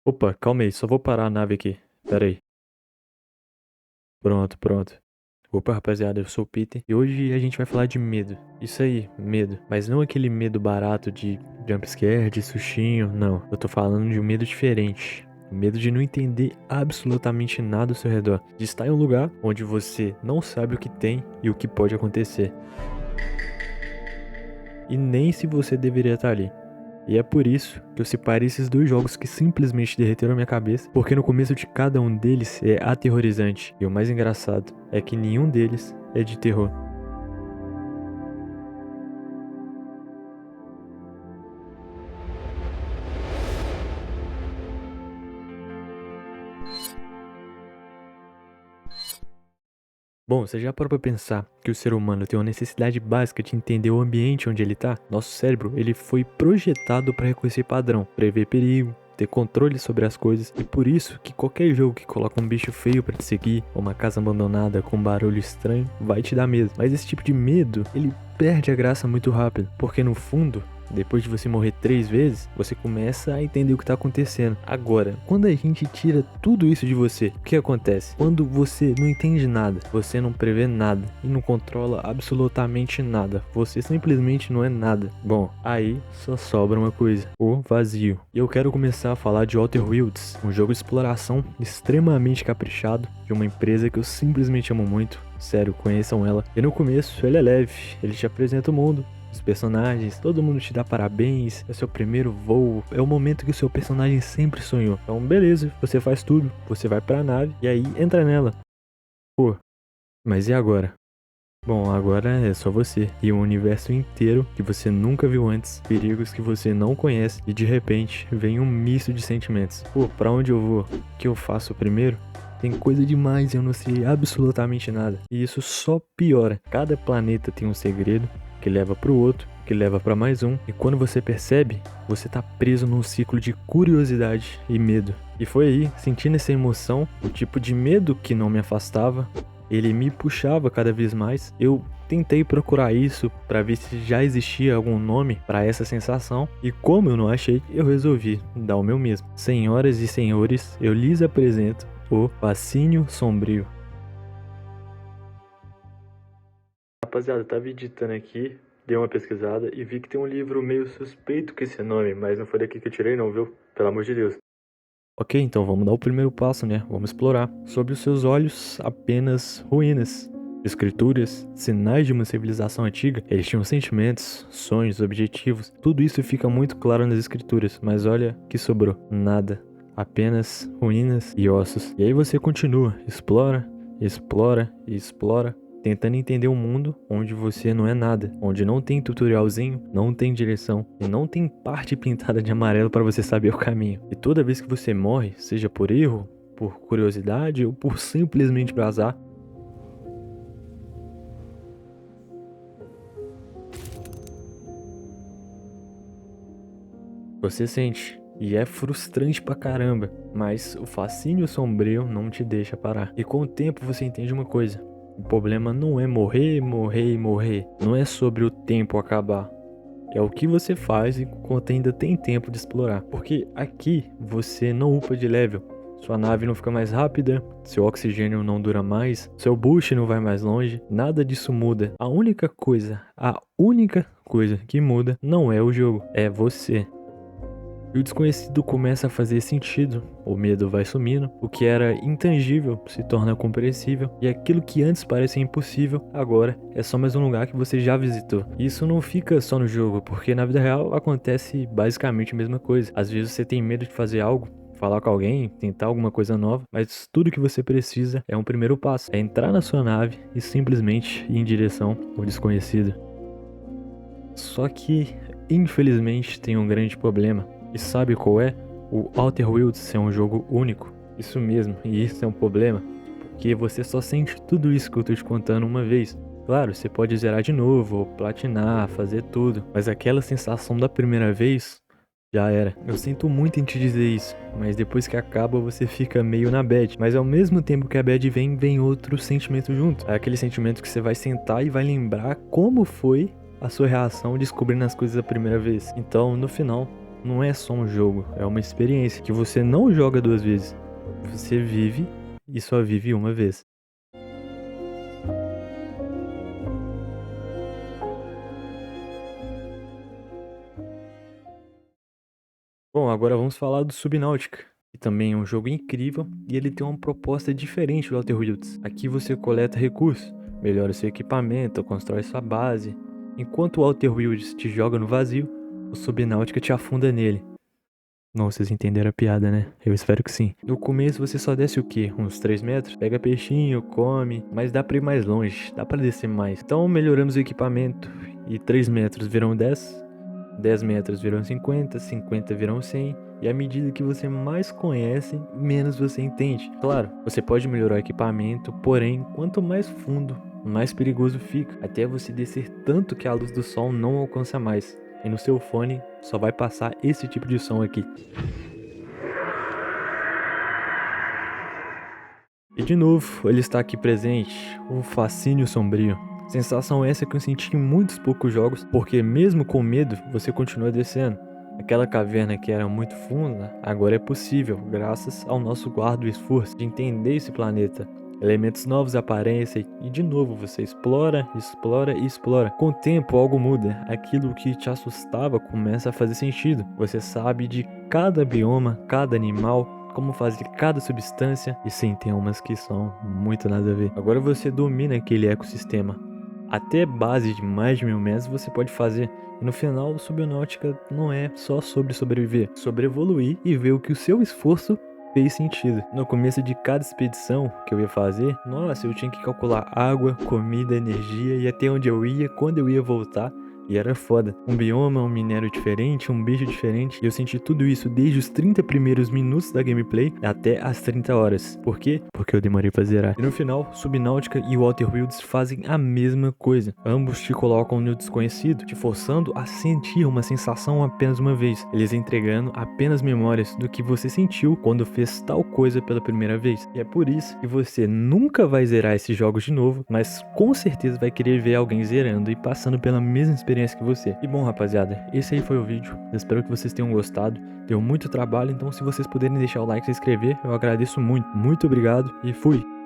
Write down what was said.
Opa, calma aí, só vou parar a nave aqui. Pera aí. Pronto, pronto. Opa, rapaziada, eu sou o Peter e hoje a gente vai falar de medo. Isso aí, medo. Mas não aquele medo barato de jumpscare, de sustinho, não. Eu tô falando de um medo diferente. O medo de não entender absolutamente nada ao seu redor. De estar em um lugar onde você não sabe o que tem e o que pode acontecer. E nem se você deveria estar ali. E é por isso que eu separei esses dois jogos que simplesmente derreteram a minha cabeça, porque no começo de cada um deles é aterrorizante. E o mais engraçado é que nenhum deles é de terror. Bom, você já parou pra pensar que o ser humano tem uma necessidade básica de entender o ambiente onde ele tá? Nosso cérebro, ele foi projetado para reconhecer padrão, prever perigo, ter controle sobre as coisas, e por isso que qualquer jogo que coloca um bicho feio pra te seguir, ou uma casa abandonada com um barulho estranho, vai te dar medo. Mas esse tipo de medo, ele perde a graça muito rápido, porque no fundo, depois de você morrer 3 vezes, você começa a entender o que tá acontecendo. Agora, quando a gente tira tudo isso de você, o que acontece? Quando você não entende nada, você não prevê nada e não controla absolutamente nada, você simplesmente não é nada. Bom, aí só sobra uma coisa: o vazio. E eu quero começar a falar de Outer Worlds, um jogo de exploração extremamente caprichado de uma empresa que eu simplesmente amo muito. Sério, conheçam ela. E no começo, ele é leve, ele te apresenta o mundo, os personagens, todo mundo te dá parabéns, é seu primeiro voo, é o momento que o seu personagem sempre sonhou. Então, beleza, você faz tudo, você vai pra nave e aí entra nela. Pô, mas e agora? Bom, agora é só você e um universo inteiro que você nunca viu antes, perigos que você não conhece e de repente vem um misto de sentimentos. Pô, pra onde eu vou? O que eu faço primeiro? Tem coisa demais e eu não sei absolutamente nada. E isso só piora. Cada planeta tem um segredo que leva pro outro, que leva pra mais um. E quando você percebe, você tá preso num ciclo de curiosidade e medo. E foi aí, sentindo essa emoção, o tipo de medo que não me afastava, ele me puxava cada vez mais. Eu tentei procurar isso para ver se já existia algum nome para essa sensação, e como eu não achei, eu resolvi dar o meu mesmo. Senhoras e senhores, eu lhes apresento o Fascínio Sombrio. Rapaziada, eu tava editando aqui, dei uma pesquisada e vi que tem um livro meio suspeito com esse nome, mas não foi daqui que eu tirei não, viu? Pelo amor de Deus. Ok, então vamos dar o primeiro passo, né? Vamos explorar. Sob os seus olhos, apenas ruínas. Escrituras, sinais de uma civilização antiga. Eles tinham sentimentos, sonhos, objetivos. Tudo isso fica muito claro nas escrituras, mas olha que sobrou. Nada. Apenas ruínas e ossos. E aí você continua, explora, explora e explora, tentando entender um mundo onde você não é nada, onde não tem tutorialzinho, não tem direção e não tem parte pintada de amarelo para você saber o caminho. E toda vez que você morre, seja por erro, por curiosidade ou por simplesmente por azar, você sente. E é frustrante pra caramba, mas o fascínio sombrio não te deixa parar. E com o tempo você entende uma coisa: o problema não é morrer, morrer e morrer. Não é sobre o tempo acabar. É o que você faz enquanto ainda tem tempo de explorar. Porque aqui você não upa de level. Sua nave não fica mais rápida, seu oxigênio não dura mais, seu boost não vai mais longe, nada disso muda. A única coisa que muda não é o jogo, é você. E o desconhecido começa a fazer sentido, o medo vai sumindo, o que era intangível se torna compreensível, e aquilo que antes parecia impossível, agora é só mais um lugar que você já visitou. E isso não fica só no jogo, porque na vida real acontece basicamente a mesma coisa. Às vezes você tem medo de fazer algo, falar com alguém, tentar alguma coisa nova, mas tudo que você precisa é um primeiro passo, é entrar na sua nave e simplesmente ir em direção ao desconhecido. Só que, infelizmente, tem um grande problema. E sabe qual é? O Outer Worlds é um jogo único. Isso mesmo, e isso é um problema, porque você só sente tudo isso que eu tô te contando uma vez. Claro, você pode zerar de novo, platinar, fazer tudo, mas aquela sensação da primeira vez já era. Eu sinto muito em te dizer isso, mas depois que acaba você fica meio na bad. Mas ao mesmo tempo que a bad vem, vem outro sentimento junto. É aquele sentimento que você vai sentar e vai lembrar como foi a sua reação descobrindo as coisas a primeira vez. Então, no final, não é só um jogo, é uma experiência que você não joga 2 vezes. Você vive e só vive uma vez. Bom, agora vamos falar do Subnautica, que também é um jogo incrível e ele tem uma proposta diferente do Outer Wilds. Aqui você coleta recursos, melhora seu equipamento, constrói sua base. Enquanto o Outer Wilds te joga no vazio, o Subnautica te afunda nele. Não, vocês entenderam a piada, né? Eu espero que sim. No começo você só desce o quê? Uns 3 metros? Pega peixinho, come, mas dá pra ir mais longe, dá pra descer mais. Então melhoramos o equipamento e 3 metros viram 10, 10 metros viram 50, 50 viram 100. E à medida que você mais conhece, menos você entende. Claro, você pode melhorar o equipamento, porém, quanto mais fundo, mais perigoso fica. Até você descer tanto que a luz do sol não alcança mais. E no seu fone só vai passar esse tipo de som aqui. E de novo, ele está aqui presente, o fascínio sombrio. Sensação essa que eu senti em muitos poucos jogos, porque mesmo com medo, você continua descendo. Aquela caverna que era muito funda, agora é possível, graças ao nosso guardo esforço de entender esse planeta. Elementos novos aparecem e de novo você explora, explora e explora. Com o tempo algo muda, aquilo que te assustava começa a fazer sentido. Você sabe de cada bioma, cada animal, como fazer cada substância, e sim, tem umas que são muito nada a ver. Agora você domina aquele ecossistema. Até base de mais de 1000 metros você pode fazer. E no final, o Subnautica não é só sobre sobreviver, sobre evoluir e ver o que o seu esforço fez sentido. No começo de cada expedição que eu ia fazer, nossa, eu tinha que calcular água, comida, energia e até onde eu ia, quando eu ia voltar. E era foda. Um bioma, um minério diferente, um bicho diferente. E eu senti tudo isso desde os 30 primeiros minutos da gameplay até as 30 horas. Por quê? Porque eu demorei pra zerar. E no final, Subnautica e Outer Wilds fazem a mesma coisa. Ambos te colocam no desconhecido, te forçando a sentir uma sensação apenas uma vez. Eles entregando apenas memórias do que você sentiu quando fez tal coisa pela primeira vez. E é por isso que você nunca vai zerar esses jogos de novo, mas com certeza vai querer ver alguém zerando e passando pela mesma experiência que você. E bom, rapaziada, esse aí foi o vídeo. Eu espero que vocês tenham gostado. Deu muito trabalho, então se vocês puderem deixar o like e se inscrever, eu agradeço muito. Muito obrigado e fui!